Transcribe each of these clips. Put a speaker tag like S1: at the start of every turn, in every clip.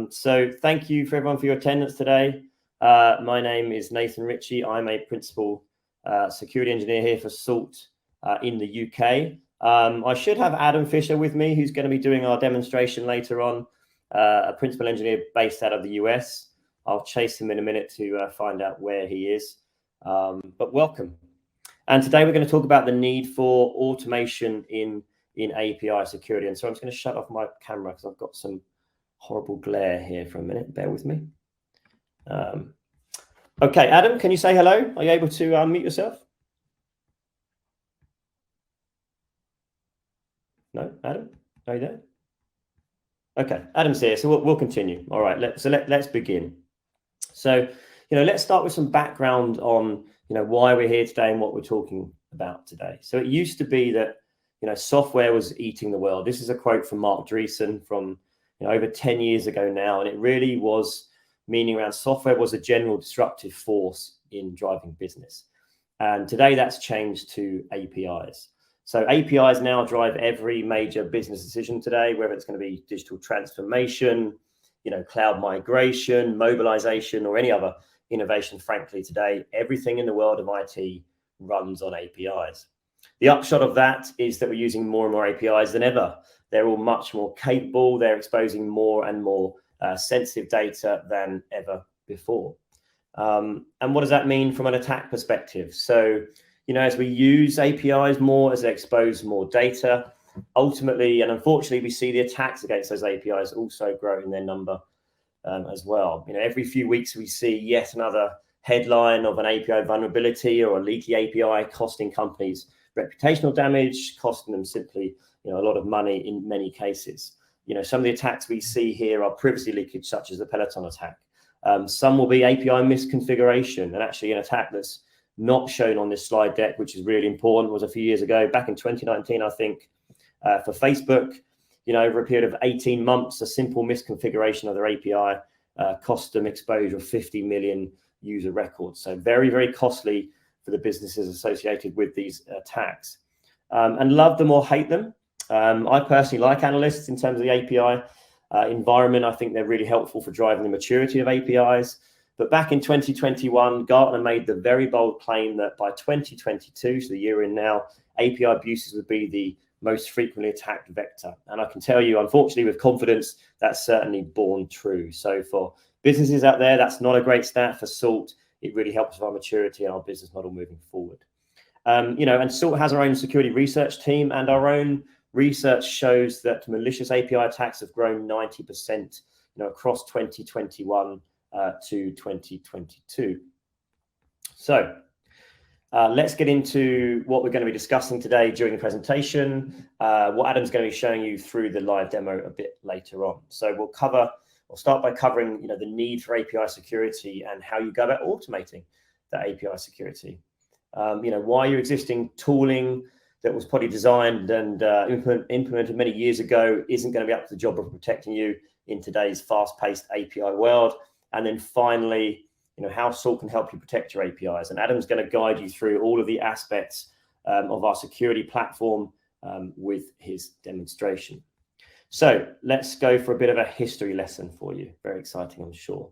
S1: So thank you for everyone for your attendance today. My name is Nathan Ritchie. I'm a principal security engineer here for SALT in the UK. I should have Adam Fisher with me, who's going to be doing our demonstration later on, a principal engineer based out of the US. I'll chase him in a minute to find out where he is, but welcome. And today we're going to talk about the need for automation in API security. And so I'm just going to shut off my camera because I've got some horrible glare here for a minute. Bear with me. Okay, Adam, can you say hello? Are you able to unmute yourself? No, Adam, are you there? Okay, Adam's here, so we'll continue. All right, let's begin. So, let's start with some background on, why we're here today and what we're talking about today. So it used to be that, software was eating the world. This is a quote from Mark Dreesen from, over 10 years ago now, and it really was meaning around software was a general disruptive force in driving business. And today that's changed to APIs. So APIs now drive every major business decision today, whether it's going to be digital transformation, cloud migration, mobilization, or any other innovation. Frankly, today, everything in the world of IT runs on APIs. The upshot of that is that we're using more and more APIs than ever. They're all much more capable. They're exposing more and more sensitive data than ever before. And what does that mean from an attack perspective? So, as we use APIs more, as they expose more data, ultimately, and unfortunately, we see the attacks against those APIs also grow in their number as well. Every few weeks we see yet another headline of an API vulnerability or a leaky API costing companies reputational damage, costing them simply, a lot of money in many cases. Some of the attacks we see here are privacy leakage, such as the Peloton attack. Some will be API misconfiguration, and actually an attack that's not shown on this slide deck, which is really important, was a few years ago, back in 2019, I think, for Facebook. Over a period of 18 months, a simple misconfiguration of their API cost them exposure of 50 million user records. So very, very costly for the businesses associated with these attacks. And love them or hate them. I personally like analysts in terms of the API environment. I think they're really helpful for driving the maturity of APIs. But back in 2021, Gartner made the very bold claim that by 2022, so the year in now, API abuses would be the most frequently attacked vector. And I can tell you, unfortunately, with confidence, that's certainly borne true. So for businesses out there, that's not a great stat. For SALT, it really helps with our maturity and our business model moving forward. And SALT has our own security research team, and our own research shows that malicious API attacks have grown 90%, across 2021 to 2022. So let's get into what we're going to be discussing today during the presentation, what Adam's going to be showing you through the live demo a bit later on. So we'll start by covering, the need for API security and how you go about automating that API security. Why your existing tooling that was probably designed and implemented many years ago isn't going to be up to the job of protecting you in today's fast-paced API world. And then finally, how SALT can help you protect your APIs. And Adam's going to guide you through all of the aspects of our security platform with his demonstration. So let's go for a bit of a history lesson for you. Very exciting, I'm sure.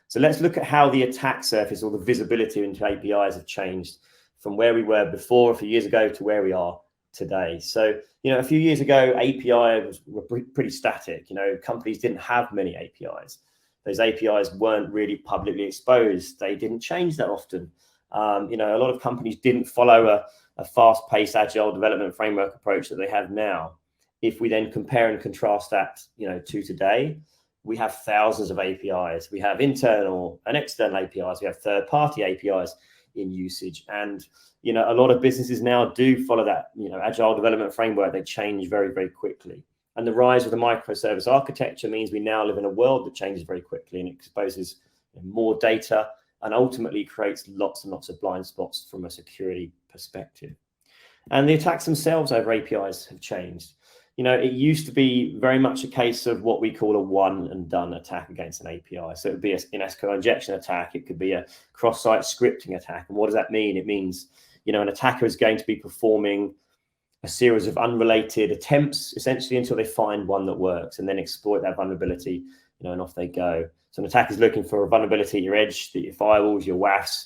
S1: So let's look at how the attack surface or the visibility into APIs have changed from where we were before a few years ago to where we are today. So, a few years ago, APIs were pretty static. Companies didn't have many APIs. Those APIs weren't really publicly exposed. They didn't change that often. A lot of companies didn't follow a fast-paced agile development framework approach that they have now. If we then compare and contrast that, to today, we have thousands of APIs. We have internal and external APIs. We have third-party APIs in usage. And, a lot of businesses now do follow that, agile development framework. They change very, very quickly. And the rise of the microservice architecture means we now live in a world that changes very quickly and exposes more data and ultimately creates lots and lots of blind spots from a security perspective. And the attacks themselves over APIs have changed. It used to be very much a case of what we call a one and done attack against an API. So it would be an SQL injection attack. It could be a cross-site scripting attack. And what does that mean? It means, an attacker is going to be performing a series of unrelated attempts, essentially, until they find one that works and then exploit that vulnerability and off they go. So an attacker is looking for a vulnerability at your edge, your firewalls, your WAFs,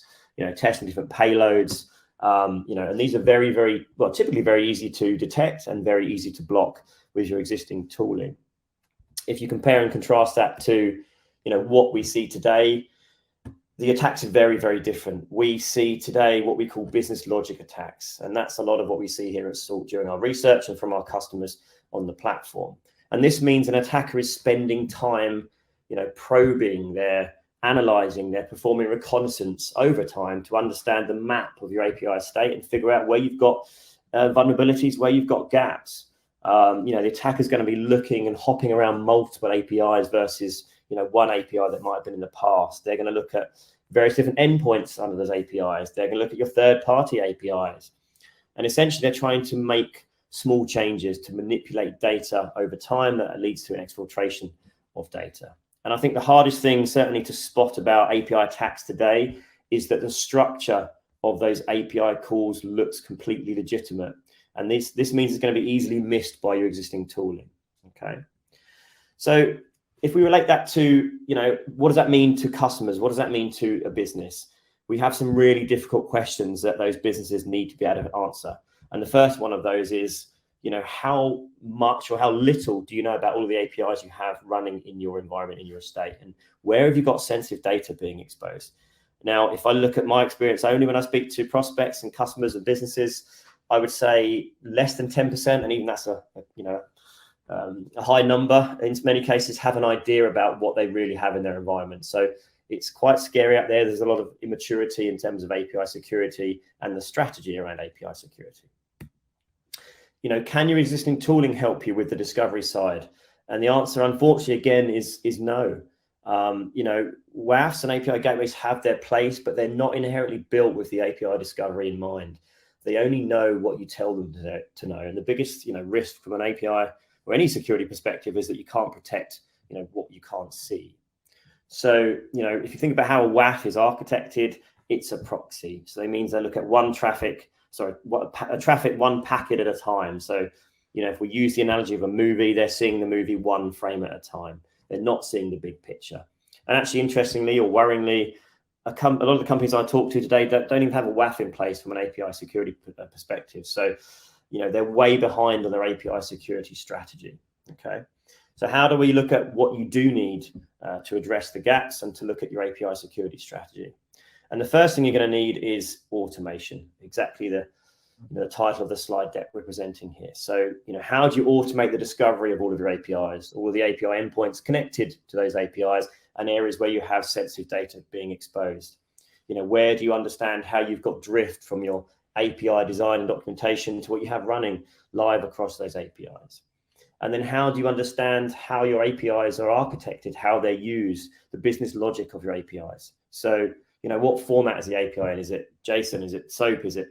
S1: testing different payloads, and these are very, typically very easy to detect and very easy to block with your existing tooling. If you compare and contrast that to, what we see today, the attacks are very, very different. We see today what we call business logic attacks, and that's a lot of what we see here at SALT during our research and from our customers on the platform. And this means an attacker is spending time, probing, they're analyzing, they're performing reconnaissance over time to understand the map of your API estate and figure out where you've got vulnerabilities, where you've got gaps. The attacker is going to be looking and hopping around multiple APIs versus, one API that might have been in the past. They're going to look at various different endpoints under those APIs. They're going to look at your third-party APIs. And essentially, they're trying to make small changes to manipulate data over time that leads to an exfiltration of data. And I think the hardest thing certainly to spot about API attacks today is that the structure of those API calls looks completely legitimate. And this means it's going to be easily missed by your existing tooling. Okay. So if we relate that to, what does that mean to customers? What does that mean to a business? We have some really difficult questions that those businesses need to be able to answer. And the first one of those is, how much or how little do you know about all of the APIs you have running in your environment, in your estate? And where have you got sensitive data being exposed? Now, if I look at my experience only when I speak to prospects and customers and businesses, I would say less than 10%, and even that's a high number, in many cases have an idea about what they really have in their environment. So it's quite scary out there. There's a lot of immaturity in terms of API security and the strategy around API security. Can your existing tooling help you with the discovery side? And the answer, unfortunately, again, is no. WAFs and API gateways have their place, but they're not inherently built with the API discovery in mind. They only know what you tell them to know. And the biggest, risk from an API or any security perspective is that you can't protect, what you can't see. So, if you think about how a WAF is architected, it's a proxy. So that means they look at one packet at a time. So, if we use the analogy of a movie, they're seeing the movie one frame at a time. They're not seeing the big picture. And actually, interestingly or worryingly, a lot of the companies I talk to today don't even have a WAF in place from an API security perspective. So, they're way behind on their API security strategy. Okay. So how do we look at what you do need to address the gaps and to look at your API security strategy? And the first thing you're going to need is automation, exactly the title of the slide deck we're presenting here. So, how do you automate the discovery of all of your APIs, all of the API endpoints connected to those APIs and areas where you have sensitive data being exposed? Where do you understand how you've got drift from your API design and documentation to what you have running live across those APIs? And then how do you understand how your APIs are architected, how they're used, the business logic of your APIs? So, what format is the API in? Is it JSON? Is it SOAP? Is it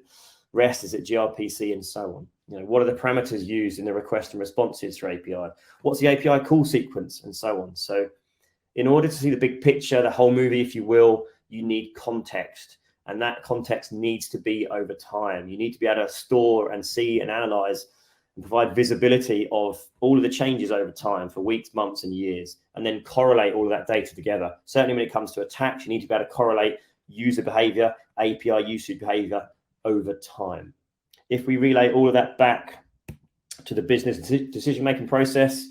S1: REST? Is it gRPC? And so on. What are the parameters used in the request and responses for API? What's the API call sequence? And so on. So in order to see the big picture, the whole movie, if you will, you need context. And that context needs to be over time. You need to be able to store and see and analyze and provide visibility of all of the changes over time for weeks, months, and years, and then correlate all of that data together. Certainly when it comes to attacks, you need to be able to correlate user behavior, API usage behavior over time. If we relay all of that back to the business decision-making process,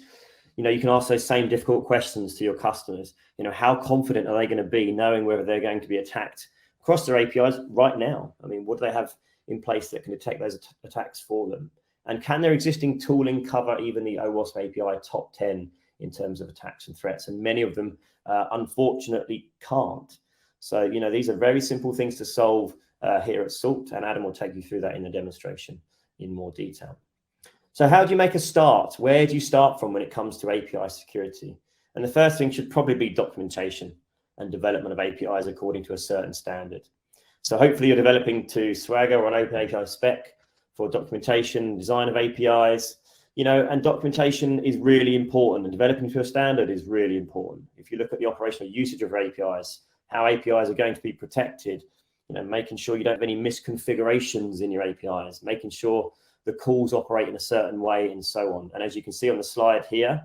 S1: you can ask those same difficult questions to your customers. How confident are they going to be knowing whether they're going to be attacked across their APIs right now? I mean, what do they have in place that can detect those attacks for them? And can their existing tooling cover even the OWASP API top 10 in terms of attacks and threats? And many of them, unfortunately, can't. So, these are very simple things to solve here at SALT, and Adam will take you through that in the demonstration in more detail. So how do you make a start? Where do you start from when it comes to API security? And the first thing should probably be documentation and development of APIs according to a certain standard. So hopefully you're developing to Swagger or an Open API spec for documentation, design of APIs, and documentation is really important, and developing to a standard is really important. If you look at the operational usage of APIs, how APIs are going to be protected, making sure you don't have any misconfigurations in your APIs, making sure the calls operate in a certain way, and so on. And as you can see on the slide here,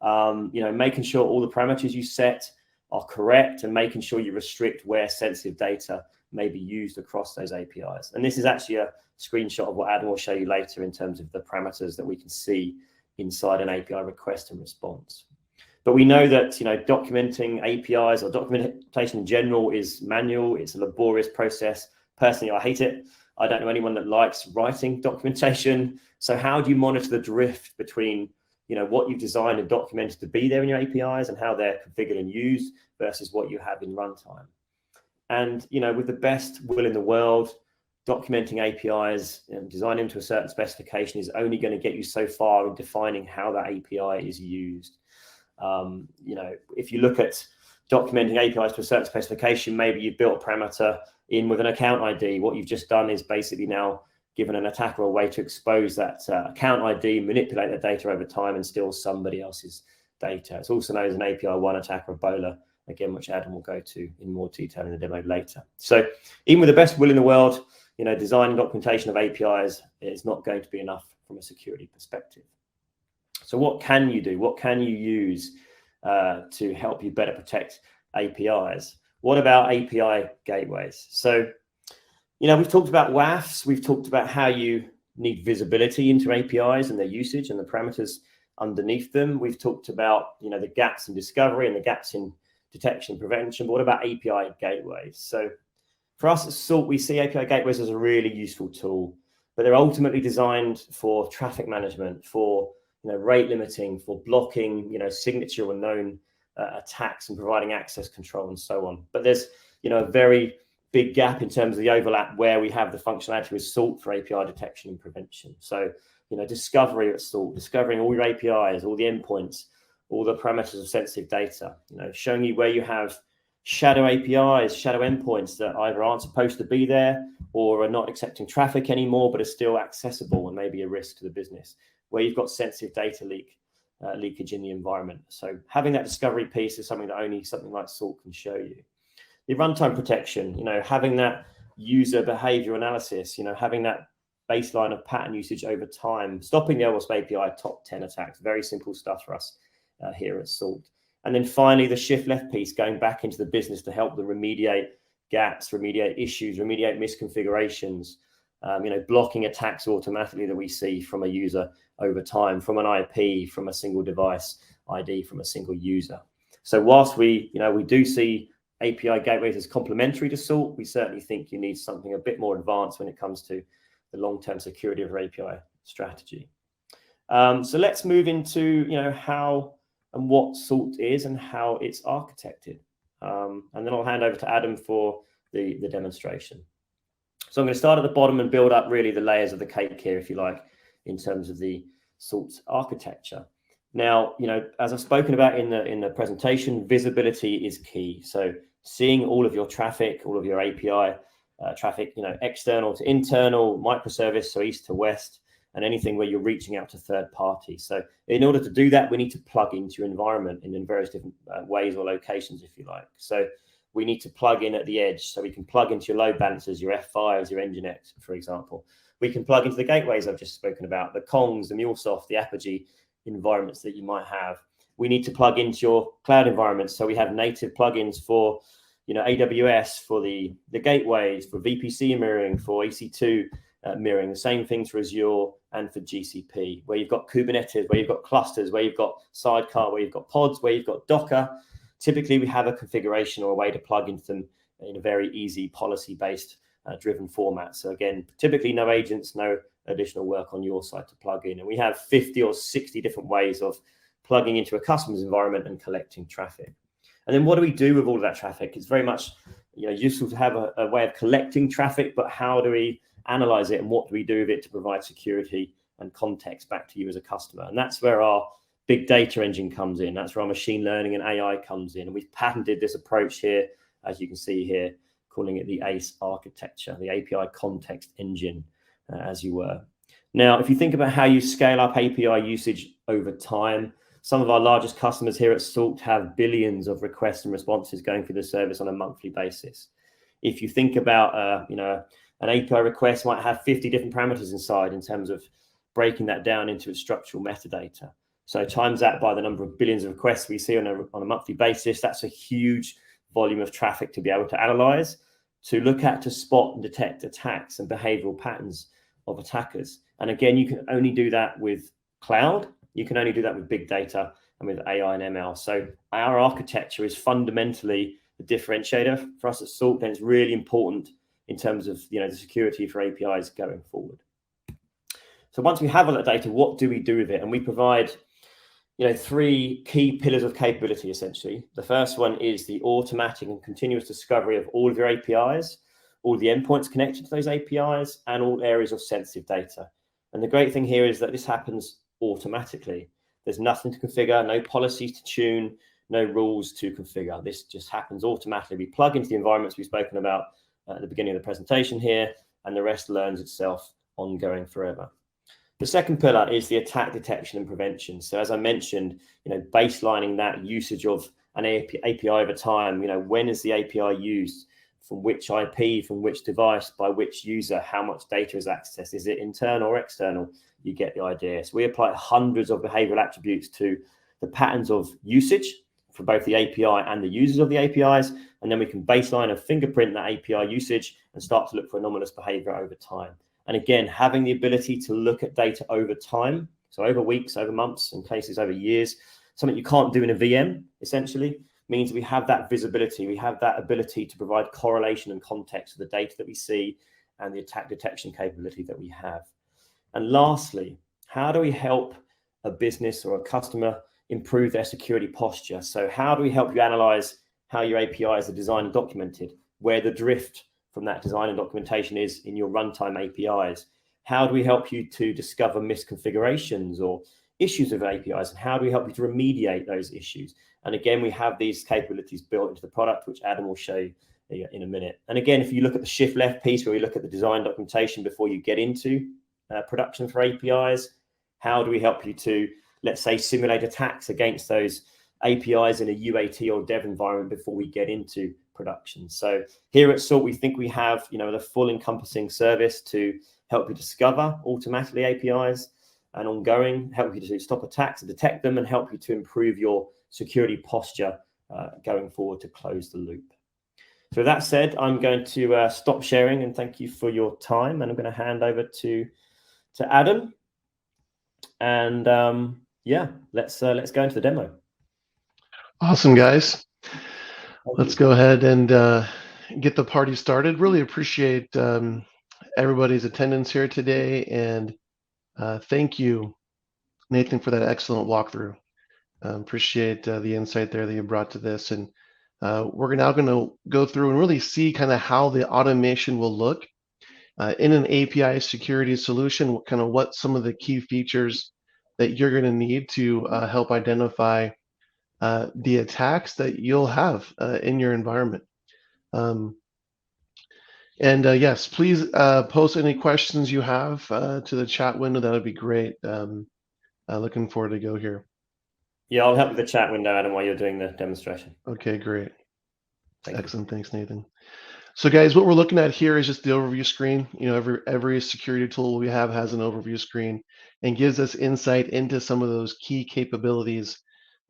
S1: Making sure all the parameters you set are correct, and making sure you restrict where sensitive data may be used across those APIs. And this is actually a screenshot of what Adam will show you later in terms of the parameters that we can see inside an API request and response. But we know that documenting APIs or documentation in general is manual. It's a laborious process. Personally, I hate it. I don't know anyone that likes writing documentation. So how do you monitor the drift between what you've designed and documented to be there in your APIs and how they're configured and used versus what you have in runtime? And with the best will in the world, documenting APIs and designing them to a certain specification is only going to get you so far in defining how that API is used. If you look at documenting APIs to a certain specification, maybe you've built a parameter in with an account ID. What you've just done is basically now given an attacker a way to expose that account ID, manipulate that data over time, and steal somebody else's data. It's also known as an API 1 attack or Ebola, again, which Adam will go to in more detail in the demo later. So even with the best will in the world, design and documentation of APIs is not going to be enough from a security perspective. So what can you do? What can you use to help you better protect APIs? What about API gateways? So, we've talked about WAFs. We've talked about how you need visibility into APIs and their usage and the parameters underneath them. We've talked about, the gaps in discovery and the gaps in detection and prevention. But what about API gateways? So for us at Salt, we see API gateways as a really useful tool, but they're ultimately designed for traffic management, for rate limiting, for blocking, signature or known attacks and providing access control and so on. But there's, a very big gap in terms of the overlap where we have the functionality with Salt for API detection and prevention. So, discovery at Salt, discovering all your APIs, all the endpoints, all the parameters of sensitive data, showing you where you have shadow APIs, shadow endpoints that either aren't supposed to be there or are not accepting traffic anymore, but are still accessible and maybe a risk to the business, where you've got sensitive data leakage in the environment. So having that discovery piece is something that only something like Salt can show you. The runtime protection, having that user behavior analysis, having that baseline of pattern usage over time, stopping the OWASP API top 10 attacks, very simple stuff for us here at Salt. And then finally, the shift left piece, going back into the business to help them remediate gaps, remediate issues, remediate misconfigurations, blocking attacks automatically that we see from a user over time, from an IP, from a single device ID, from a single user. So whilst we do see API gateways as complementary to Salt, we certainly think you need something a bit more advanced when it comes to the long-term security of your API strategy. So let's move into how and what Salt is and how it's architected. And then I'll hand over to Adam for the demonstration. So I'm going to start at the bottom and build up really the layers of the cake here, if you like, in terms of the Salt architecture. Now, as I've spoken about in the presentation, visibility is key. So seeing all of your traffic, all of your API traffic, external to internal, microservice, so east to west, and anything where you're reaching out to third parties. So in order to do that, we need to plug into your environment in various different ways or locations, if you like. So we need to plug in at the edge. So we can plug into your load balancers, your F5s, your Nginx, for example. We can plug into the gateways I've just spoken about, the Kongs, the MuleSoft, the Apigee environments that you might have. We need to plug into your cloud environments. So we have native plugins for, AWS, for the gateways, for VPC mirroring, for EC2 mirroring, the same things for Azure and for GCP, where you've got Kubernetes, where you've got clusters, where you've got Sidecar, where you've got pods, where you've got Docker. Typically, we have a configuration or a way to plug into them in a very easy policy-based driven format. So again, typically no agents, no additional work on your side to plug in. And we have 50 or 60 different ways of plugging into a customer's environment and collecting traffic. And then what do we do with all of that traffic? It's very much useful to have a way of collecting traffic, but how do we analyze it and what do we do with it to provide security and context back to you as a customer? And that's where our big data engine comes in. That's where our machine learning and AI comes in. And we've patented this approach here, as you can see here, calling it the ACE architecture, the API context engine, as you were. Now, if you think about how you scale up API usage over time, some of our largest customers here at Salt have billions of requests and responses going through the service on a monthly basis. If you think about, an API request might have 50 different parameters inside in terms of breaking that down into its structural metadata. So times that by the number of billions of requests we see on a monthly basis, that's a huge volume of traffic to be able to analyze, to look at, to spot and detect attacks and behavioral patterns of attackers. And again, you can only do that with cloud. You can only do that with big data and with AI and ML. So our architecture is fundamentally the differentiator for us at Salt, and it's really important in terms of the security for APIs going forward. So once we have all that data, what do we do with it? And we provide three key pillars of capability, essentially. The first one is the automatic and continuous discovery of all of your APIs, all the endpoints connected to those APIs, and all areas of sensitive data. And the great thing here is that this happens automatically. There's nothing to configure, no policies to tune, no rules to configure. This just happens automatically. We plug into the environments we've spoken about at the beginning of the presentation here, and the rest learns itself ongoing forever. The second pillar is the attack detection and prevention. So as I mentioned, baselining that usage of an API over time, when is the API used, from which IP, from which device, by which user, how much data is accessed, is it internal or external? You get the idea. So we apply hundreds of behavioral attributes to the patterns of usage for both the API and the users of the APIs, and then we can baseline and fingerprint that API usage and start to look for anomalous behavior over time. And again, having the ability to look at data over time, so over weeks, over months, in cases over years, something you can't do in a VM, essentially, means we have that visibility. We have that ability to provide correlation and context to the data that we see and the attack detection capability that we have. And lastly, how do we help a business or a customer improve their security posture? So how do we help you analyze how your APIs are designed and documented, where the drift from that design and documentation is in your runtime APIs? How do we help you to discover misconfigurations or issues with APIs? And how do we help you to remediate those issues? And again, we have these capabilities built into the product, which Adam will show you in a minute. And again, if you look at the shift left piece where we look at the design documentation before you get into production for APIs, how do we help you to, let's say, simulate attacks against those APIs in a UAT or dev environment before we get into production? So here at Salt, we think we have, the full encompassing service to help you discover automatically APIs and ongoing, help you to stop attacks and detect them, and help you to improve your security posture going forward to close the loop. So with that said, I'm going to stop sharing and thank you for your time. And I'm going to hand over to Adam. And let's go into the demo.
S2: Awesome, guys. Let's go ahead and get the party started. Really appreciate everybody's attendance here today, and thank you, Nathan, for that excellent walkthrough. Appreciate the insight there that you brought to this, and we're now going to go through and really see kind of how the automation will look in an API security solution, kind of what some of the key features that you're going to need to help identify the attacks that you'll have in your environment. Yes, please post any questions you have to the chat window. That would be great. Looking forward to go here.
S1: Yeah, I'll help with the chat window, Adam, while you're doing the demonstration.
S2: Okay, great. Excellent. Thanks, Nathan. So guys, what we're looking at here is just the overview screen. Every security tool we have has an overview screen and gives us insight into some of those key capabilities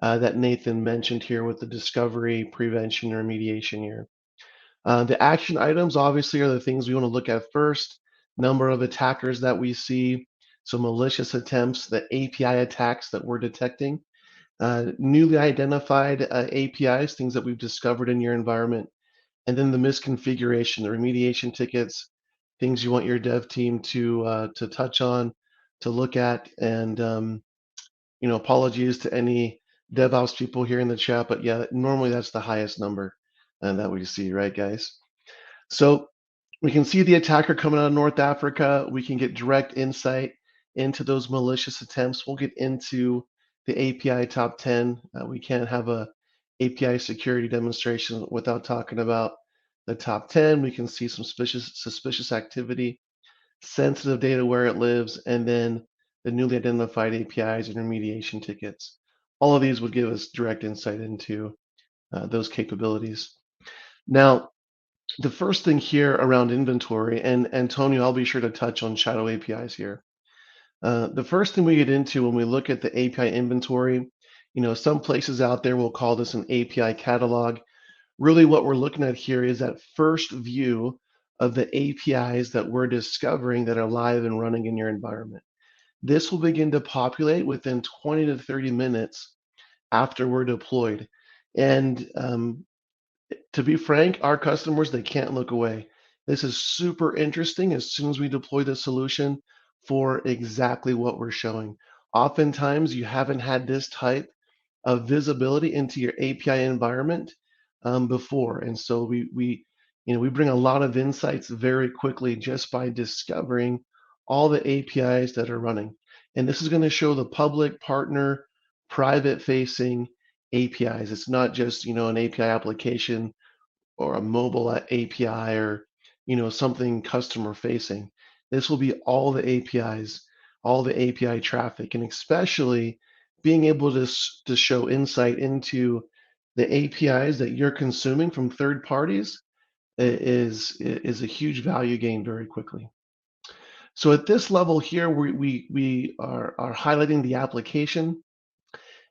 S2: that Nathan mentioned here with the discovery, prevention, or remediation here. The action items obviously are the things we want to look at first. Number of attackers that we see, so malicious attempts, the API attacks that we're detecting, newly identified APIs, things that we've discovered in your environment, and then the misconfiguration, the remediation tickets, things you want your dev team to touch on, to look at, and apologies to any DevOps people here in the chat, but yeah, normally that's the highest number that we see, right, guys? So we can see the attacker coming out of North Africa. We can get direct insight into those malicious attempts. We'll get into the API top 10. We can't have a API security demonstration without talking about the top 10. We can see some suspicious activity, sensitive data where it lives, and then the newly identified APIs and remediation tickets. All of these would give us direct insight into those capabilities. Now, the first thing here around inventory, and Antonio, I'll be sure to touch on shadow APIs here. The first thing we get into when we look at the API inventory, some places out there will call this an API catalog. Really what we're looking at here is that first view of the APIs that we're discovering that are live and running in your environment. This will begin to populate within 20 to 30 minutes after we're deployed. And to be frank, our customers, they can't look away. This is super interesting as soon as we deploy the solution for exactly what we're showing. Oftentimes, you haven't had this type of visibility into your API environment before, and so we bring a lot of insights very quickly just by discovering all the APIs that are running. And this is going to show the public, partner, private-facing APIs. It's not just an API application or a mobile API or something customer facing. This will be all the APIs, all the API traffic, and especially being able to show insight into the APIs that you're consuming from third parties is a huge value gain very quickly. So at this level here, we are highlighting the application,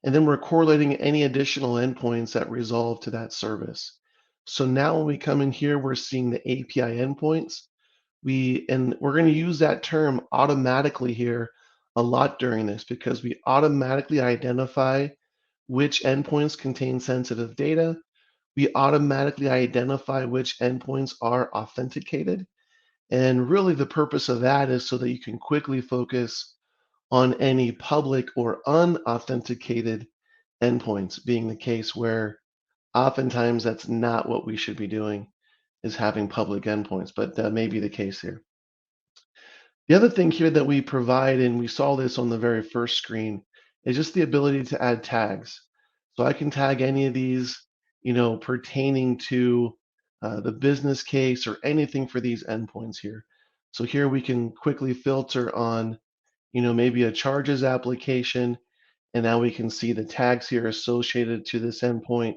S2: and then we're correlating any additional endpoints that resolve to that service. So now when we come in here, we're seeing the API endpoints. We're going to use that term automatically here a lot during this because we automatically identify which endpoints contain sensitive data. We automatically identify which endpoints are authenticated. And really the purpose of that is so that you can quickly focus on any public or unauthenticated endpoints, being the case where oftentimes that's not what we should be doing, is having public endpoints, but that may be the case here. The other thing here that we provide, and we saw this on the very first screen, is just the ability to add tags. So I can tag any of these, pertaining to the business case or anything for these endpoints here. So here we can quickly filter on, maybe a charges application, and now we can see the tags here associated to this endpoint.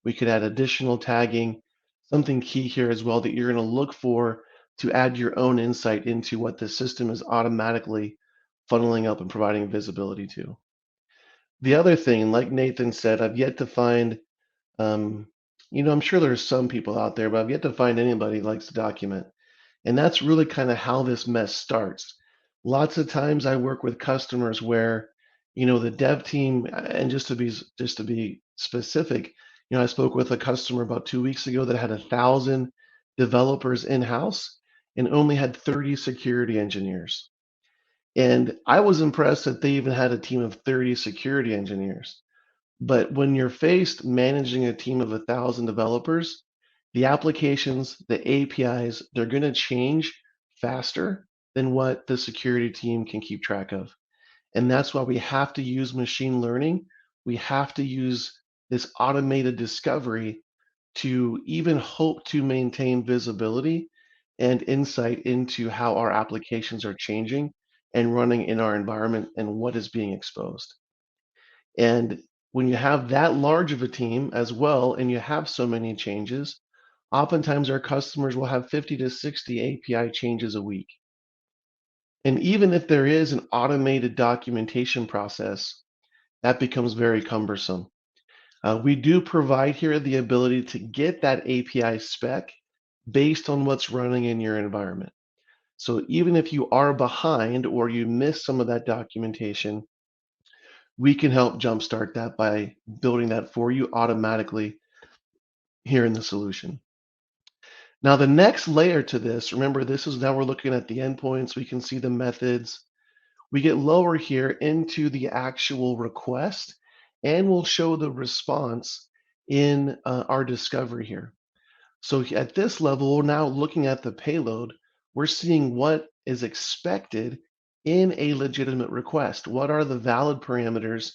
S2: We could add additional tagging. Something key here as well that you're going to look for to add your own insight into what the system is automatically funneling up and providing visibility to. The other thing, like Nathan said, I've yet to find, I'm sure there's some people out there, but I've yet to find anybody who likes to document. And that's really kind of how this mess starts. Lots of times I work with customers where, the dev team, and just to be specific, I spoke with a customer about 2 weeks ago that had 1,000 developers in-house and only had 30 security engineers. And I was impressed that they even had a team of 30 security engineers. But when you're faced managing a team of 1,000 developers, the applications, the APIs, they're going to change faster than what the security team can keep track of. And that's why we have to use machine learning. We have to use this automated discovery to even hope to maintain visibility and insight into how our applications are changing and running in our environment and what is being exposed. And when you have that large of a team as well, and you have so many changes, oftentimes our customers will have 50 to 60 API changes a week. And even if there is an automated documentation process, that becomes very cumbersome. We do provide here the ability to get that API spec based on what's running in your environment. So even if you are behind or you miss some of that documentation, we can help jumpstart that by building that for you automatically here in the solution. Now, the next layer to this, remember, this is now we're looking at the endpoints. We can see the methods. We get lower here into the actual request, and we'll show the response in our discovery here. So at this level, we're now looking at the payload. We're seeing what is expected in a legitimate request. What are the valid parameters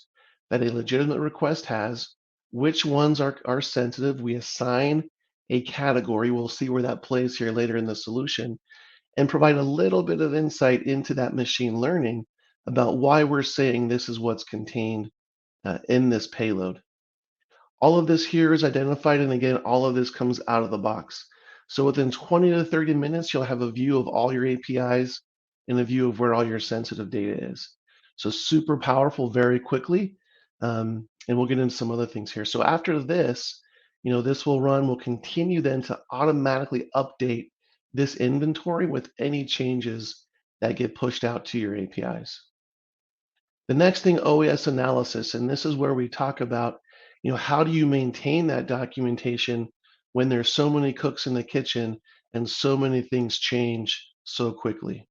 S2: that a legitimate request has? Which ones are sensitive? We assign a category. We'll see where that plays here later in the solution and provide a little bit of insight into that machine learning about why we're saying this is what's contained in this payload. All of this here is identified, and again, all of this comes out of the box. So within 20 to 30 minutes, you'll have a view of all your APIs. and a view of where all your sensitive data is. So super powerful very quickly. And we'll get into some other things here. So after this, this will run, will continue then to automatically update this inventory with any changes that get pushed out to your APIs. The next thing, Oes Analysis, and this is where we talk about, how do you maintain that documentation when there's so many cooks in the kitchen and so many things change so quickly.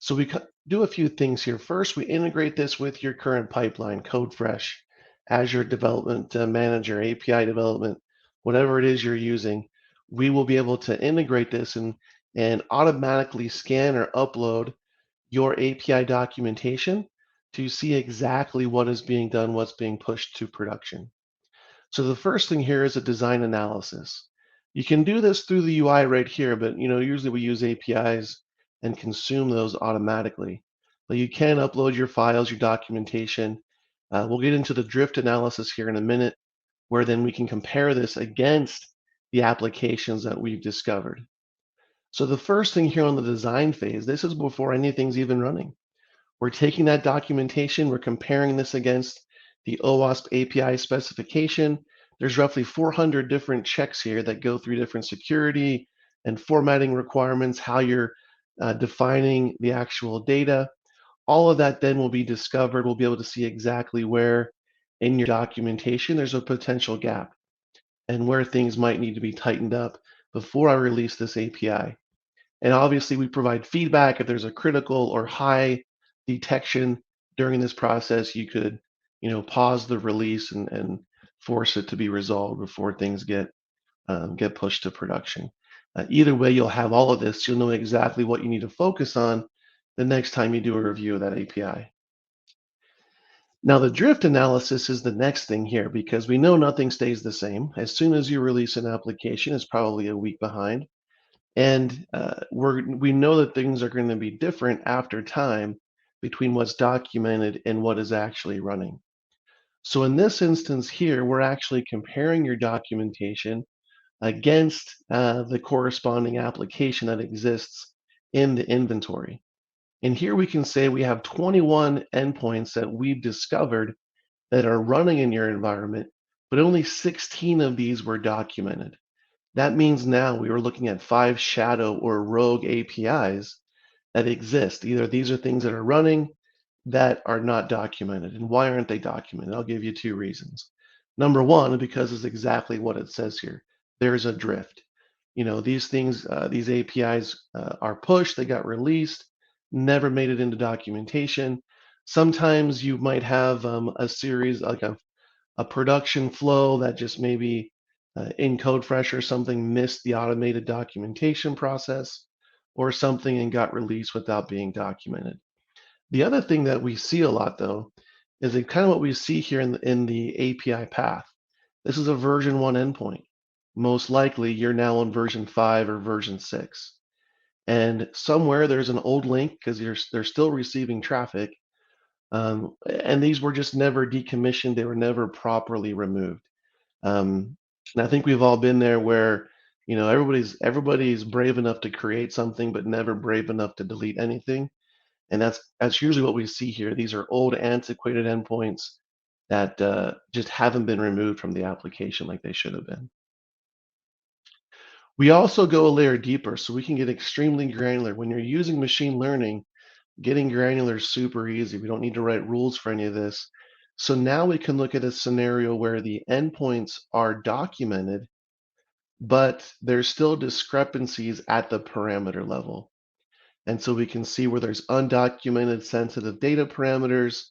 S2: So we do a few things here. First, we integrate this with your current pipeline, CodeFresh, Azure Development Manager, API development, whatever it is you're using. We will be able to integrate this and automatically scan or upload your API documentation to see exactly what is being done, what's being pushed to production. So the first thing here is a design analysis. You can do this through the UI right here, but usually we use APIs and consume those automatically. But you can upload your files, your documentation. We'll get into the drift analysis here in a minute, where then we can compare this against the applications that we've discovered. So the first thing here on the design phase, this is before anything's even running. We're taking that documentation, we're comparing this against the OWASP API specification. There's roughly 400 different checks here that go through different security and formatting requirements, how you're defining the actual data. All of that then will be discovered. We'll be able to see exactly where in your documentation there's a potential gap and where things might need to be tightened up before I release this API. And obviously, we provide feedback if there's a critical or high detection during this process. You could, pause the release and force it to be resolved before things get pushed to production. Either way, you'll have all of this. You'll know exactly what you need to focus on the next time you do a review of that API. Now, the drift analysis is the next thing here because we know nothing stays the same. As soon as you release an application, it's probably a week behind. And we know that things are going to be different after time between what's documented and what is actually running. So in this instance here, we're actually comparing your documentation against the corresponding application that exists in the inventory. And here we can say we have 21 endpoints that we've discovered that are running in your environment, but only 16 of these were documented. That means now we are looking at 5 shadow or rogue APIs that exist. Either these are things that are running that are not documented. And why aren't they documented? I'll give you 2 reasons. Number one, because it's exactly what it says here. There's a drift. These things, these APIs are pushed, they got released, never made it into documentation. Sometimes you might have a series, like a production flow that just maybe in CodeFresh or something missed the automated documentation process or something and got released without being documented. The other thing that we see a lot, though, is that kind of what we see here in the API path. This is a version 1 endpoint. Most likely, you're now on version 5 or version 6. And somewhere there's an old link because they're still receiving traffic. And these were just never decommissioned. They were never properly removed. And I think we've all been there where, everybody's brave enough to create something, but never brave enough to delete anything. And that's usually what we see here. These are old, antiquated endpoints that just haven't been removed from the application like they should have been. We also go a layer deeper, so we can get extremely granular. When you're using machine learning, getting granular is super easy. We don't need to write rules for any of this. So now we can look at a scenario where the endpoints are documented, but there's still discrepancies at the parameter level. And so we can see where there's undocumented sensitive data parameters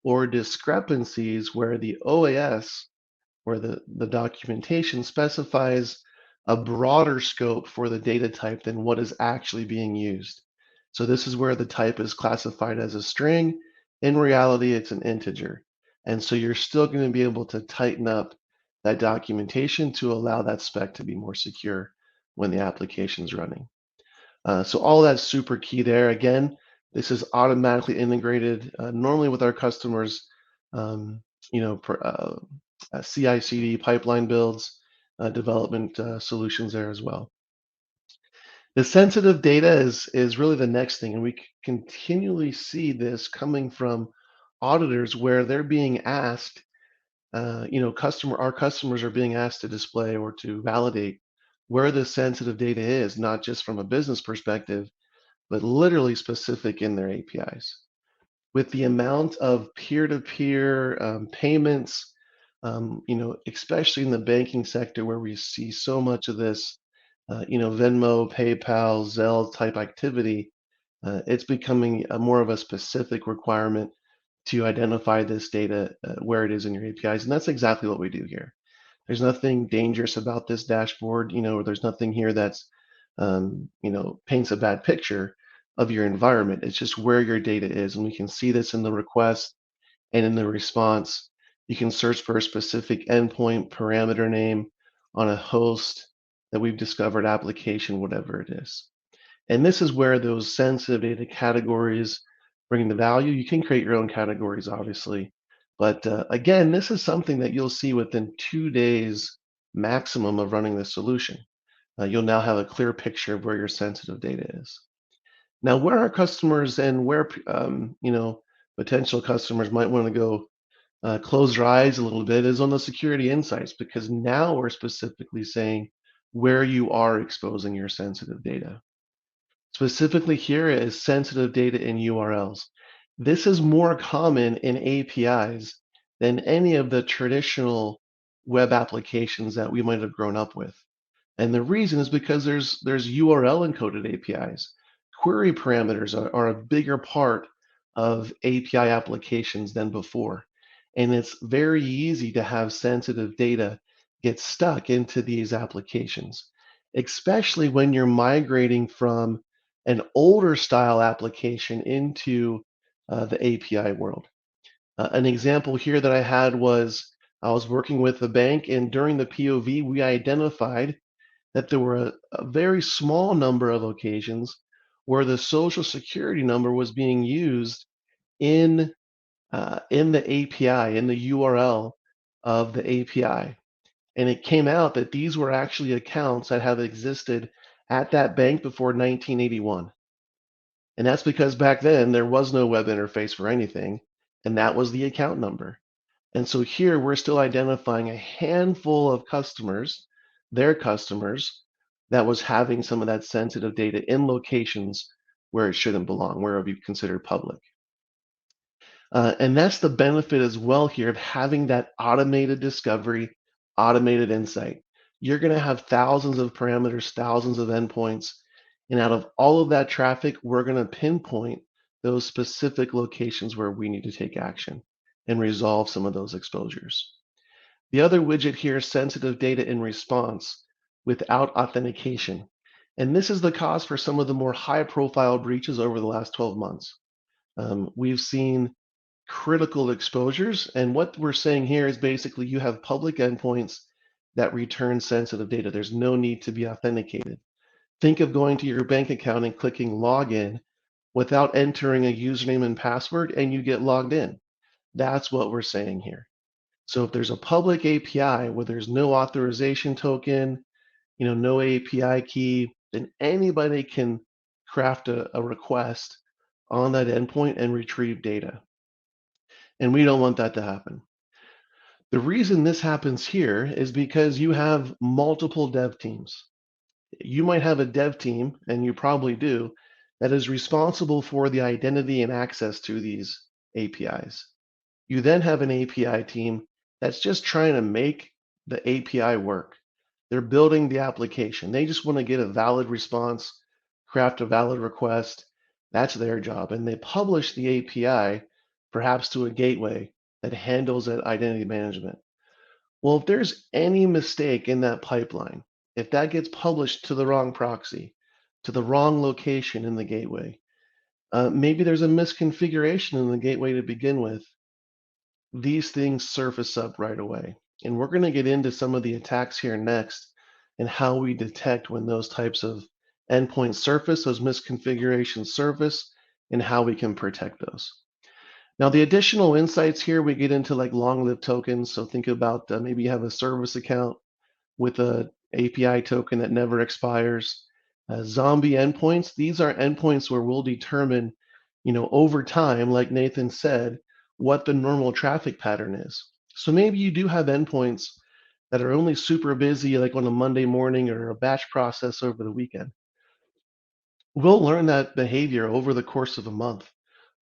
S2: or discrepancies where the OAS, where the documentation specifies a broader scope for the data type than what is actually being used. So this is where the type is classified as a string. In reality, it's an integer. And so you're still going to be able to tighten up that documentation to allow that spec to be more secure when the application's running. So all that's super key there. Again, this is automatically integrated normally with our customers, CI/CD pipeline builds, development solutions there as well. The sensitive data is really the next thing, and we continually see this coming from auditors where they're being asked, our customers are being asked to display or to validate where the sensitive data is, not just from a business perspective, but literally specific in their APIs. With the amount of peer-to-peer payments, especially in the banking sector where we see so much of this, Venmo, PayPal, Zelle type activity, it's becoming more of a specific requirement to identify this data where it is in your APIs. And that's exactly what we do here. There's nothing dangerous about this dashboard. There's nothing here that's, paints a bad picture of your environment. It's just where your data is. And we can see this in the request and in the response. You can search for a specific endpoint parameter name on a host that we've discovered, application, whatever it is. And this is where those sensitive data categories bring the value. You can create your own categories, obviously. But again, this is something that you'll see within 2 days maximum of running the solution. You'll now have a clear picture of where your sensitive data is. Now, where our customers and where potential customers might want to go close their eyes a little bit is on the security insights, because now we're specifically saying where you are exposing your sensitive data. Specifically here is sensitive data in URLs. This is more common in APIs than any of the traditional web applications that we might have grown up with. And the reason is because there's URL encoded APIs. Query parameters are a bigger part of API applications than before. And it's very easy to have sensitive data get stuck into these applications, especially when you're migrating from an older style application into the API world. An example here that I had was I was working with a bank, and during the POV, we identified that there were a very small number of occasions where the social security number was being used in the API, in the URL of the API. And it came out that these were actually accounts that have existed at that bank before 1981. And that's because back then there was no web interface for anything, and that was the account number. And so here we're still identifying a handful of customers, their customers, that was having some of that sensitive data in locations where it shouldn't belong, where it would be considered public. And that's the benefit as well here of having that automated discovery, automated insight. You're going to have thousands of parameters, thousands of endpoints, and out of all of that traffic, we're going to pinpoint those specific locations where we need to take action and resolve some of those exposures. The other widget here is sensitive data in response without authentication. And this is the cause for some of the more high profile breaches over the last 12 months. We've seen critical exposures. And what we're saying here is basically you have public endpoints that return sensitive data. There's no need to be authenticated. Think of going to your bank account and clicking login without entering a username and password, and you get logged in. That's what we're saying here. So if there's a public API where there's no authorization token, no API key, then anybody can craft a request on that endpoint and retrieve data. And we don't want that to happen. The reason this happens here is because you have multiple dev teams. You might have a dev team, and you probably do, that is responsible for the identity and access to these APIs. You then have an API team that's just trying to make the API work. They're building the application. They just want to get a valid response, craft a valid request. That's their job. And they publish the API perhaps to a gateway that handles that identity management. Well, if there's any mistake in that pipeline, if that gets published to the wrong proxy, to the wrong location in the gateway, maybe there's a misconfiguration in the gateway to begin with, these things surface up right away. And we're going to get into some of the attacks here next and how we detect when those types of endpoints surface, those misconfigurations surface, and how we can protect those. Now, the additional insights here, we get into like long-lived tokens. So think about maybe you have a service account with a API token that never expires. Zombie endpoints, these are endpoints where we'll determine, over time, like Nathan said, what the normal traffic pattern is. So maybe you do have endpoints that are only super busy, like on a Monday morning or a batch process over the weekend. We'll learn that behavior over the course of a month,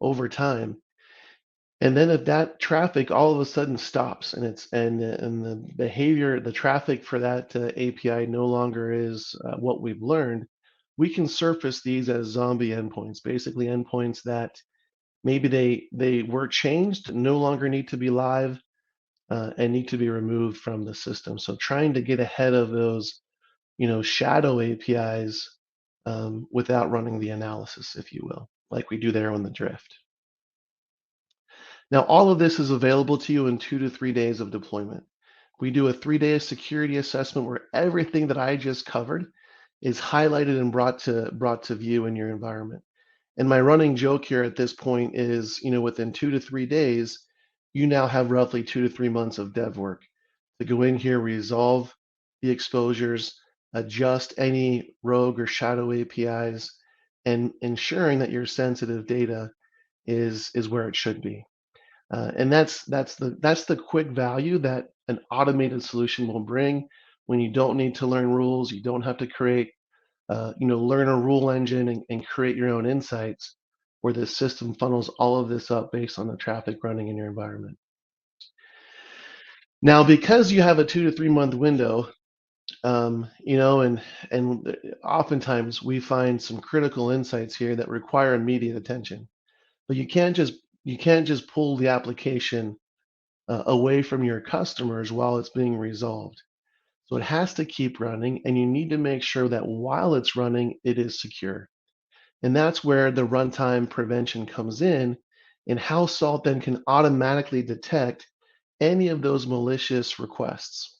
S2: over time. And then if that traffic all of a sudden stops and the behavior, the traffic for that API no longer is what we've learned, we can surface these as zombie endpoints, basically endpoints that maybe they were changed, no longer need to be live, and need to be removed from the system. So trying to get ahead of those, shadow APIs without running the analysis, if you will, like we do there on the drift. Now, all of this is available to you in 2 to 3 days of deployment. We do a 3-day security assessment where everything that I just covered is highlighted and brought to view in your environment. And my running joke here at this point is, within 2 to 3 days, you now have roughly 2 to 3 months of dev work to go in here, resolve the exposures, adjust any rogue or shadow APIs, and ensuring that your sensitive data is where it should be. And that's the quick value that an automated solution will bring when you don't need to learn rules, you don't have to create, learn a rule engine and create your own insights, where the system funnels all of this up based on the traffic running in your environment. Now, because you have a 2 to 3 month window, and oftentimes we find some critical insights here that require immediate attention. But you can't just pull the application away from your customers while it's being resolved. So it has to keep running, and you need to make sure that while it's running, it is secure. And that's where the runtime prevention comes in, and how Salt then can automatically detect any of those malicious requests.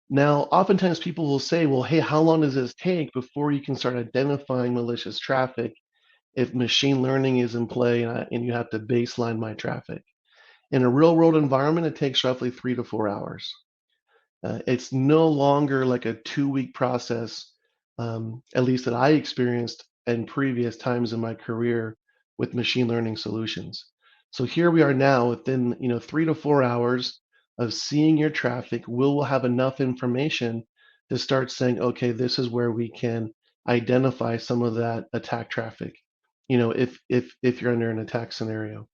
S2: Now, oftentimes people will say, well, hey, how long does this take before you can start identifying malicious traffic if machine learning is in play and you have to baseline my traffic? In a real world environment, it takes roughly 3 to 4 hours. It's no longer like a 2 week process, at least that I experienced in previous times in my career with machine learning solutions. So here we are now within 3 to 4 hours of seeing your traffic, we'll have enough information to start saying, okay, this is where we can identify some of that attack traffic. If you're under an attack scenario.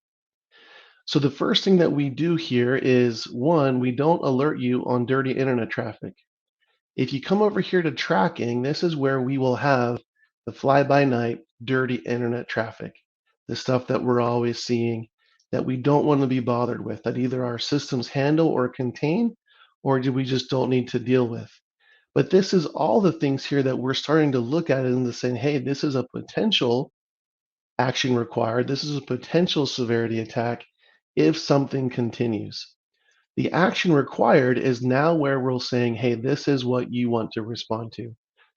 S2: So the first thing that we do here is, one, we don't alert you on dirty internet traffic. If you come over here to tracking, this is where we will have the fly-by-night dirty internet traffic, the stuff that we're always seeing that we don't want to be bothered with, that either our systems handle or contain, or do we just don't need to deal with. But this is all the things here that we're starting to look at and saying, hey, this is a potential action required. This is a potential severity attack if something continues. The action required is now where we're saying, hey, this is what you want to respond to.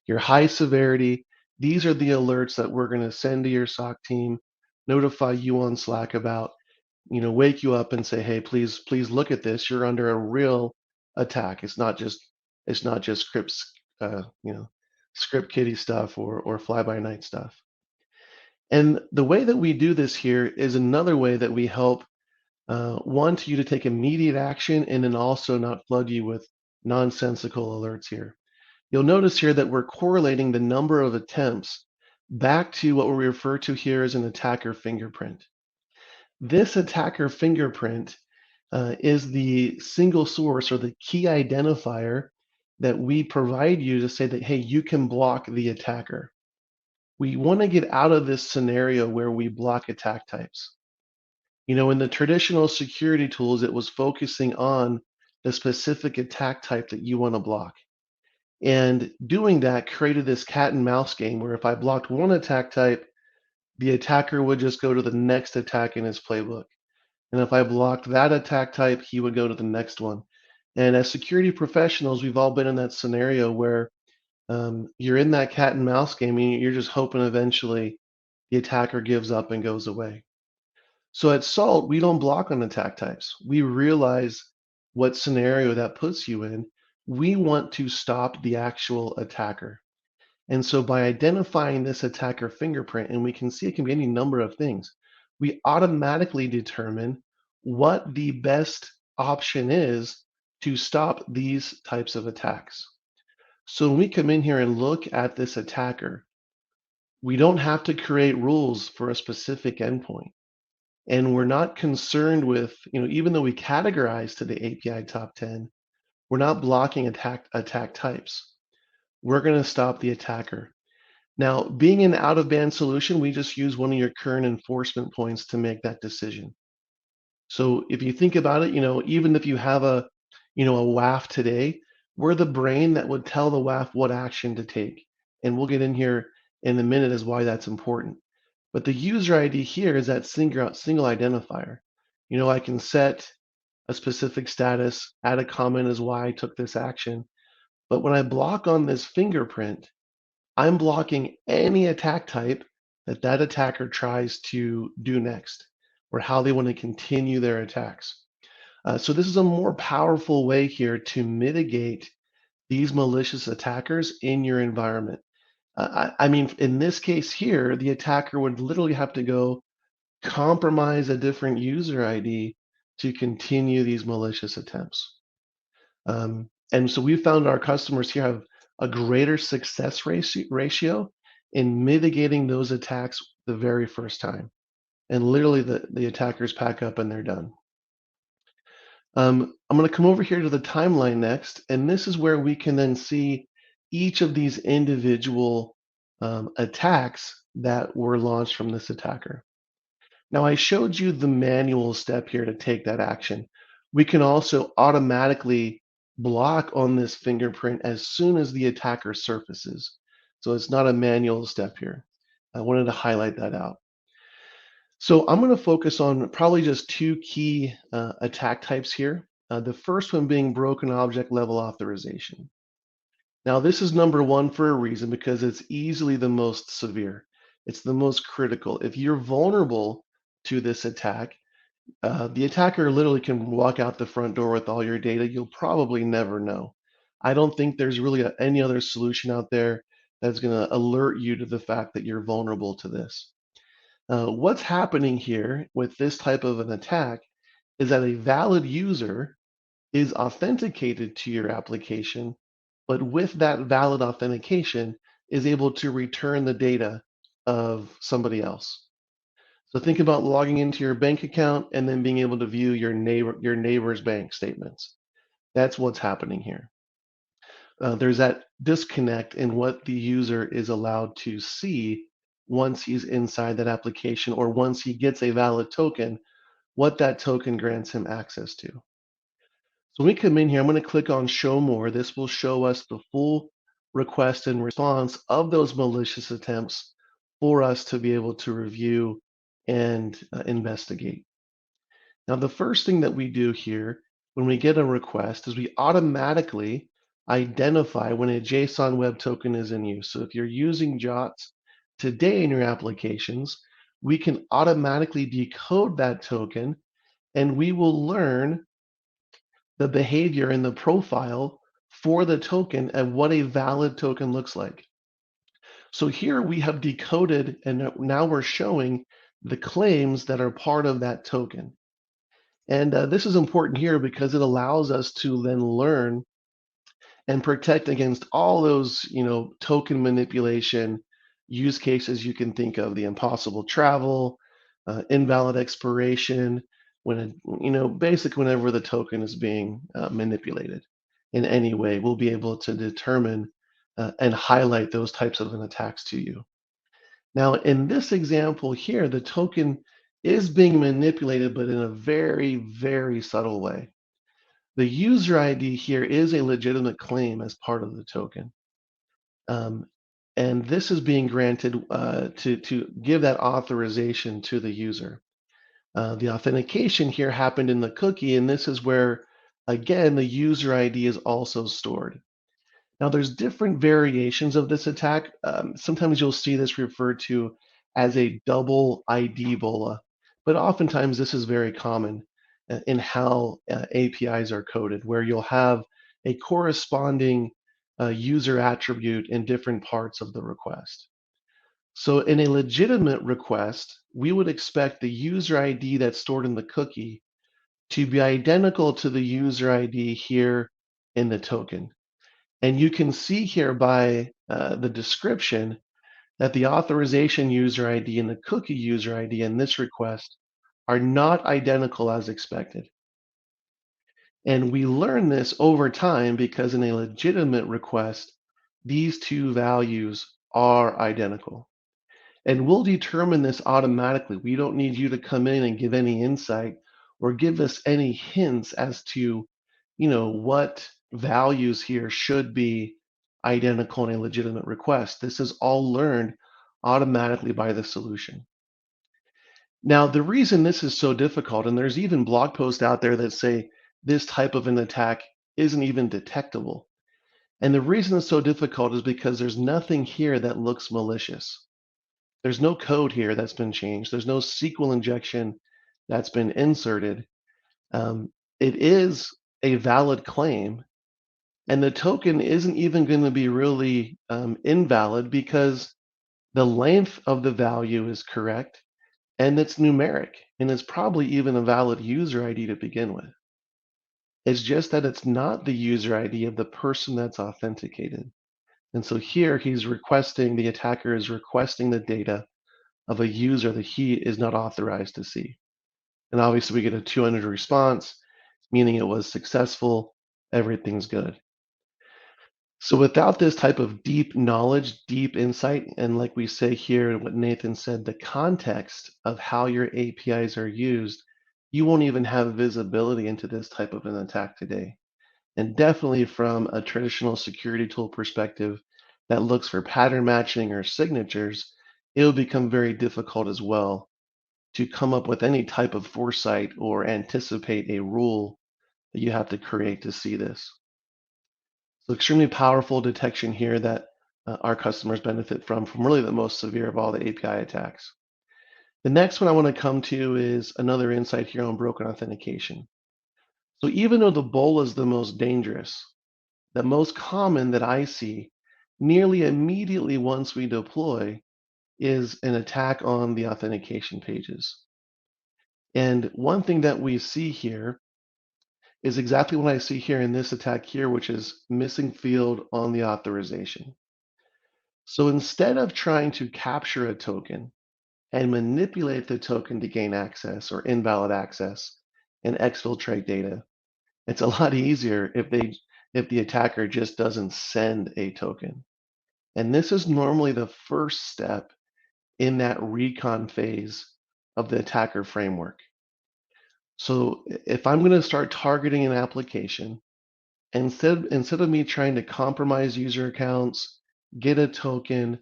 S2: Your high severity, these are the alerts that we're going to send to your SOC team, notify you on Slack about, wake you up and say, hey, please look at this. You're under a real attack. It's not just script kiddie stuff or fly by night stuff. And the way that we do this here is another way that we help want you to take immediate action and then also not flood you with nonsensical alerts here. You'll notice here that we're correlating the number of attempts back to what we refer to here as an attacker fingerprint. This attacker fingerprint is the single source or the key identifier that we provide you to say that, hey, you can block the attacker. We want to get out of this scenario where we block attack types. In the traditional security tools, it was focusing on the specific attack type that you want to block. And doing that created this cat and mouse game where if I blocked one attack type, the attacker would just go to the next attack in his playbook. And if I blocked that attack type, he would go to the next one. And as security professionals, we've all been in that scenario where you're in that cat and mouse game and you're just hoping eventually the attacker gives up and goes away. So at Salt, we don't block on attack types. We realize what scenario that puts you in. We want to stop the actual attacker. And so by identifying this attacker fingerprint, and we can see it can be any number of things, we automatically determine what the best option is to stop these types of attacks. So when we come in here and look at this attacker, we don't have to create rules for a specific endpoint. And we're not concerned with, even though we categorize to the API top 10, we're not blocking attack types. We're going to stop the attacker. Now, being an out-of-band solution, we just use one of your current enforcement points to make that decision. So if you think about it, even if you have a WAF today, we're the brain that would tell the WAF what action to take. And we'll get in here in a minute as why that's important. But the user ID here is that single identifier. I can set a specific status, add a comment as why I took this action. But when I block on this fingerprint, I'm blocking any attack type that attacker tries to do next, or how they want to continue their attacks. So this is a more powerful way here to mitigate these malicious attackers in your environment. I mean, in this case here, the attacker would literally have to go compromise a different user ID to continue these malicious attempts. And so we found our customers here have a greater success ratio in mitigating those attacks the very first time. And literally the attackers pack up and they're done. I'm going to come over here to the timeline next, and this is where we can then see each of these individual attacks that were launched from this attacker. Now, I showed you the manual step here to take that action. We can also automatically block on this fingerprint as soon as the attacker surfaces. So it's not a manual step here. I wanted to highlight that out. So I'm going to focus on probably just two key attack types here. The first one being broken object level authorization. Now, this is number one for a reason, because it's easily the most severe. It's the most critical. If you're vulnerable to this attack, the attacker literally can walk out the front door with all your data. You'll probably never know. I don't think there's really any other solution out there that's going to alert you to the fact that you're vulnerable to this. What's happening here with this type of an attack is that a valid user is authenticated to your application, but with that valid authentication is able to return the data of somebody else. So think about logging into your bank account and then being able to view your neighbor's bank statements. That's what's happening here. There's that disconnect in what the user is allowed to see once he's inside that application, or once he gets a valid token, what that token grants him access to. So when we come in here, I'm going to click on Show More. This will show us the full request and response of those malicious attempts for us to be able to review and investigate. Now, the first thing that we do here when we get a request is we automatically identify when a JSON web token is in use. So if you're using JOTs today in your applications, we can automatically decode that token, and we will learn the behavior and the profile for the token and what a valid token looks like. So here we have decoded, and now we're showing the claims that are part of that token. And this is important here because it allows us to then learn and protect against all those, token manipulation use cases you can think of: the impossible travel, invalid expiration, basically whenever the token is being manipulated in any way, we'll be able to determine and highlight those types of attacks to you. Now, in this example here, the token is being manipulated, but in a very, very subtle way. The user ID here is a legitimate claim as part of the token. And this is being granted to give that authorization to the user. The authentication here happened in the cookie, and this is where, again, the user ID is also stored. Now, there's different variations of this attack. Sometimes you'll see this referred to as a double ID BOLA, but oftentimes this is very common in how APIs are coded, where you'll have a corresponding user attribute in different parts of the request. So in a legitimate request, we would expect the user ID that's stored in the cookie to be identical to the user ID here in the token. And you can see here by the description that the authorization user ID and the cookie user ID in this request are not identical as expected. And we learn this over time because in a legitimate request, these two values are identical. And we'll determine this automatically. We don't need you to come in and give any insight or give us any hints as to, what values here should be identical in a legitimate request. This is all learned automatically by the solution. Now, the reason this is so difficult, and there's even blog posts out there that say this type of an attack isn't even detectable. And the reason it's so difficult is because there's nothing here that looks malicious. There's no code here that's been changed. There's no SQL injection that's been inserted. It is a valid claim, and the token isn't even going to be really invalid because the length of the value is correct and it's numeric, and it's probably even a valid user ID to begin with. It's just that it's not the user ID of the person that's authenticated. And so here the attacker is requesting the data of a user that he is not authorized to see. And obviously we get a 200 response, meaning it was successful, everything's good. So without this type of deep knowledge, deep insight, and like we say here, and what Nathan said, the context of how your APIs are used, you won't even have visibility into this type of an attack today. And definitely from a traditional security tool perspective that looks for pattern matching or signatures, it'll become very difficult as well to come up with any type of foresight or anticipate a rule that you have to create to see this. So extremely powerful detection here that our customers benefit from really the most severe of all the API attacks. The next one I want to come to is another insight here on broken authentication. So even though the bowl is the most dangerous, the most common that I see nearly immediately once we deploy is an attack on the authentication pages. And one thing that we see here is exactly what I see here in this attack here, which is missing field on the authorization. So instead of trying to capture a token and manipulate the token to gain access or invalid access and exfiltrate data, it's a lot easier if the attacker just doesn't send a token. And this is normally the first step in that recon phase of the attacker framework. So if I'm going to start targeting an application, instead of me trying to compromise user accounts, get a token,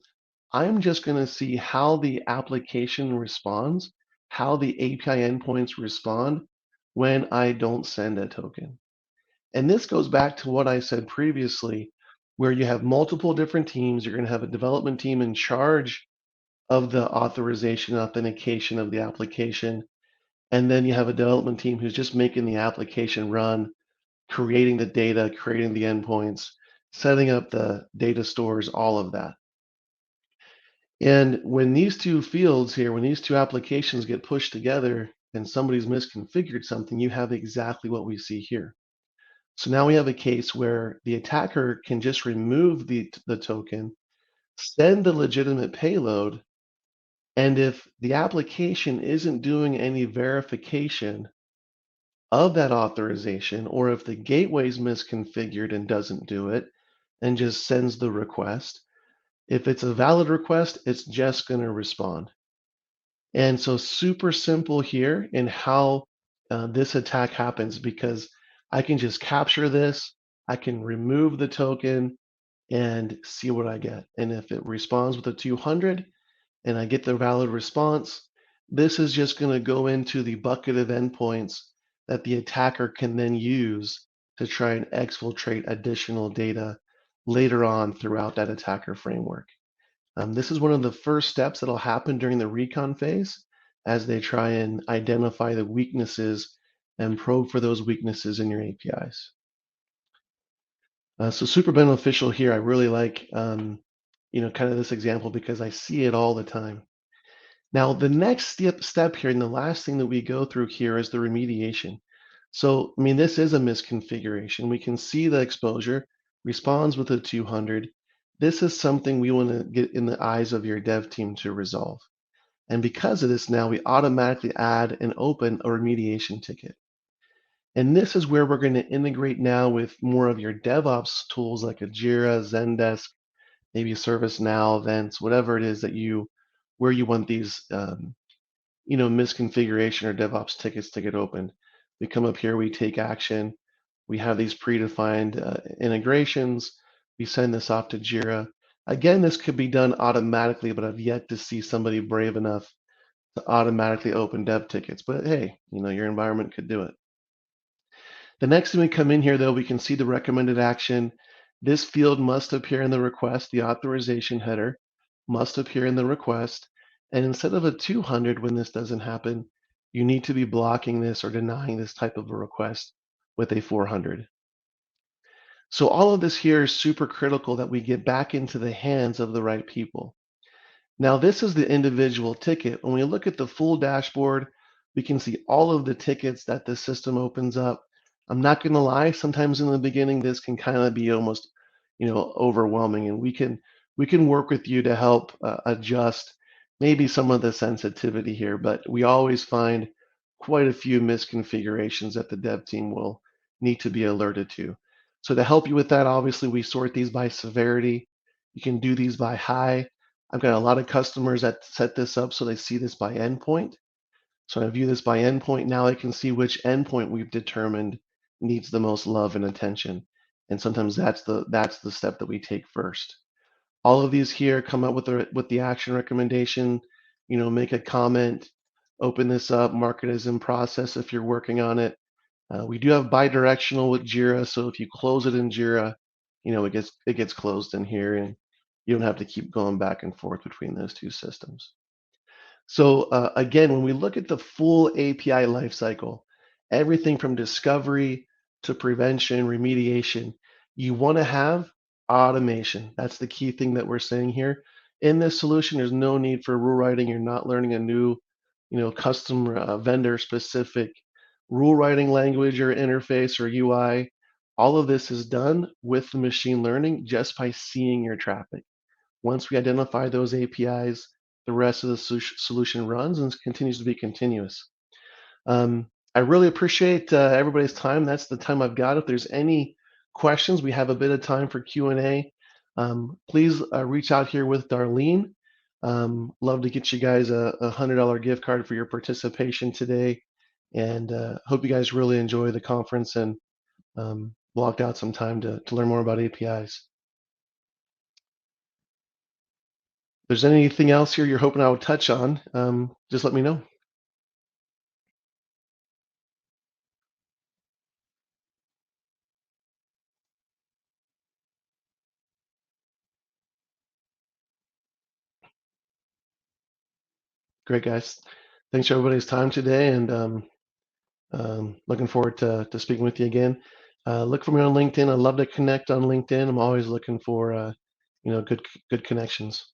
S2: I'm just going to see how the application responds, how the API endpoints respond when I don't send a token. And this goes back to what I said previously, where you have multiple different teams. You're going to have a development team in charge of the authorization, authentication of the application. And then you have a development team who's just making the application run, creating the data, creating the endpoints, setting up the data stores, all of that. And when these two fields here, when these two applications get pushed together and somebody's misconfigured something, you have exactly what we see here. So now we have a case where the attacker can just remove the token, send the legitimate payload, and if the application isn't doing any verification of that authorization, or if the gateway's misconfigured and doesn't do it and just sends the request, if it's a valid request, it's just going to respond. And so super simple here in how this attack happens, because I can just capture this, I can remove the token and see what I get. And if it responds with a 200 and I get the valid response, this is just going to go into the bucket of endpoints that the attacker can then use to try and exfiltrate additional data later on throughout that attacker framework. This is one of the first steps that'll happen during the recon phase as they try and identify the weaknesses and probe for those weaknesses in your APIs. So super beneficial here. I really like, kind of this example because I see it all the time. Now, the next step here and the last thing that we go through here is the remediation. So, I mean, this is a misconfiguration. We can see the exposure responds with a 200. This is something we want to get in the eyes of your dev team to resolve. And because of this, now we automatically add and open a remediation ticket. And this is where we're going to integrate now with more of your DevOps tools like a Jira, Zendesk, maybe ServiceNow, events, whatever it is that where you want these, misconfiguration or DevOps tickets to get opened. We come up here, we take action. We have these predefined integrations. We send this off to Jira. Again, this could be done automatically, but I've yet to see somebody brave enough to automatically open dev tickets. But hey, your environment could do it. The next thing we come in here, though, we can see the recommended action. This field must appear in the request. The authorization header must appear in the request. And instead of a 200 when this doesn't happen, you need to be blocking this or denying this type of a request with a 400. So all of this here is super critical that we get back into the hands of the right people. Now, this is the individual ticket. When we look at the full dashboard, we can see all of the tickets that the system opens up. I'm not going to lie, sometimes in the beginning, this can kind of be almost, overwhelming, and we can work with you to help adjust maybe some of the sensitivity here, but we always find quite a few misconfigurations that the dev team will need to be alerted to. So to help you with that, obviously, we sort these by severity. You can do these by high. I've got a lot of customers that set this up so they see this by endpoint. So I view this by endpoint. Now I can see which endpoint we've determined needs the most love and attention. And sometimes that's the step that we take first. All of these here come up with the action recommendation. Make a comment, open this up, mark it as in process if you're working on it. We do have bidirectional with Jira, so if you close it in Jira, it gets closed in here, and you don't have to keep going back and forth between those two systems. So again, when we look at the full API lifecycle, everything from discovery to prevention, remediation, you want to have automation. That's the key thing that we're saying here. In this solution, there's no need for rule writing. You're not learning a new, custom vendor specific rule writing language or interface or UI. All of this is done with the machine learning just by seeing your traffic. Once we identify those APIs, the rest of the solution runs and continues to be continuous. I really appreciate everybody's time. That's the time I've got. If there's any questions, we have a bit of time for Q&A. Please reach out here with Darlene. Love to get you guys a $100 gift card for your participation today. And hope you guys really enjoy the conference and blocked out some time to learn more about APIs. If there's anything else here you're hoping I would touch on, just let me know. Great, guys. Thanks for everybody's time today, and looking forward to speaking with you again. Look for me on LinkedIn. I love to connect on LinkedIn. I'm always looking for good connections.